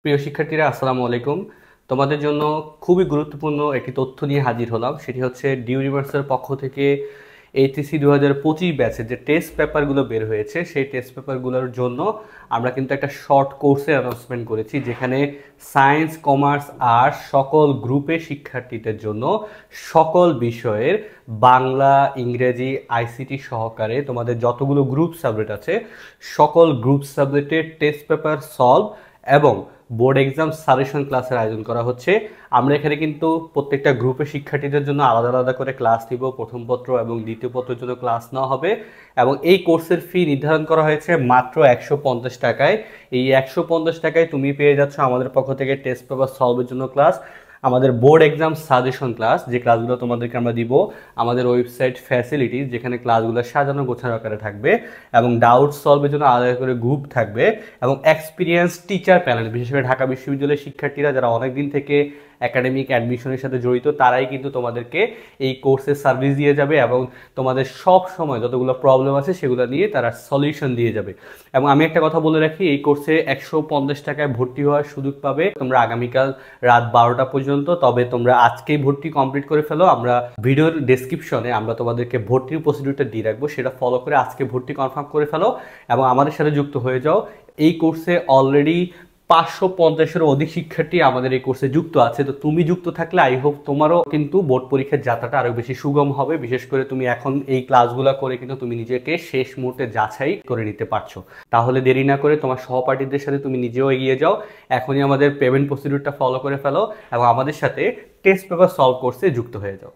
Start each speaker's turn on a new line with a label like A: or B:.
A: প্রিয় শিক্ষার্থীরা, আসসালামু আলাইকুম। তোমাদের জন্য খুবই গুরুত্বপূর্ণ একটি তথ্য নিয়ে হাজির হলাম। সেটি হচ্ছে ডিউনিভার্সের পক্ষ থেকে এইচএসসি 2025 ব্যাচের যে টেস্ট পেপারগুলো বের হয়েছে, সেই টেস্ট পেপারগুলোর জন্য আমরা কিন্তু একটা শর্ট কোর্সের অ্যানাউন্সমেন্ট করেছি, যেখানে সায়েন্স, কমার্স, আর্টস সকল গ্রুপের শিক্ষার্থীদের জন্য সকল বিষয়ের বাংলা, ইংরেজি, আইসিটি সহকারে তোমাদের যতগুলো গ্রুপ সাবজেক্ট আছে সকল গ্রুপ সাবজেক্টের টেস্ট পেপার সলভ এবং বোর্ড এক্সাম সাজেশন ক্লাসের আয়োজন করা হচ্ছে। আমরা এখানে কিন্তু প্রত্যেকটা গ্রুপের শিক্ষার্থীদের জন্য আলাদা আলাদা করে ক্লাস নিব। প্রথম পত্র এবং দ্বিতীয় পত্রের জন্য ক্লাস নেওয়া হবে এবং এই কোর্সের ফি নির্ধারণ করা হয়েছে মাত্র 150 টাকায়। এই 150 টাকায় তুমি পেয়ে যাচ্ছ আমাদের পক্ষ থেকে টেস্ট পেপার সলভের জন্য ক্লাস, আমাদের বোর্ড এক্সাম সাজেশন ক্লাস, যে ক্লাসগুলো তোমাদেরকে আমরা দিব, আমাদের ওয়েবসাইট ফ্যাসিলিটিস যেখানে ক্লাসগুলো সাজানো গোছানো আকারে থাকবে এবং ডাউট সলভের জন্য আলাদা করে গ্রুপ থাকবে এবং এক্সপিরিয়েন্স টিচার প্যানেল, বিশেষ করে ঢাকা বিশ্ববিদ্যালয়ের শিক্ষার্থীরা যারা অনেক দিন থেকে একাডেমিক অ্যাডমিশনের সাথে জড়িত, তারাই কিন্তু তোমাদেরকে এই কোর্সের সার্ভিস দিয়ে যাবে এবং তোমাদের সব সময় যতগুলো প্রবলেম আছে সেগুলো নিয়ে তারা সলিউশন দিয়ে যাবে। এবং আমি একটা কথা বলে রাখি, এই কোর্সে 150 টাকায় ভর্তি হওয়ার সুযোগ পাবে তোমরা আগামীকাল রাত 12টা পর্যন্ত। তবে তোমরা আজকেই ভর্তি কমপ্লিট করে ফেলো। আমরা ভিডিওর ডেসক্রিপশনে আমরা তোমাদেরকে ভর্তির প্রসিডিউরটা দিয়ে রাখবো, সেটা ফলো করে আজকে ভর্তি কনফার্ম করে ফেলো এবং আমাদের সাথে যুক্ত হয়ে যাও। এই কোর্সে অলরেডি 550-এরও অধিক শিক্ষার্থী আমাদের এই কোর্সে যুক্ত আছে। তো তুমি যুক্ত থাকলে আই হোপ তোমারও কিন্তু বোর্ড পরীক্ষার যাত্রাটা আরো বেশি সুগম হবে। বিশেষ করে তুমি এখন এই ক্লাসগুলো করে কিন্তু তুমি নিজেকে শেষ মুহূর্তে যাচাই করে নিতে পারছো। তাহলে দেরি না করে তোমার সহপাঠীদের সাথে তুমি নিজেও এগিয়ে যাও। এখনই আমাদের পেমেন্ট প্রসিডিউরটা ফলো করে ফেলো এবং আমাদের সাথে টেস্ট পেপার সলভ কোর্সে যুক্ত হয়ে যাও।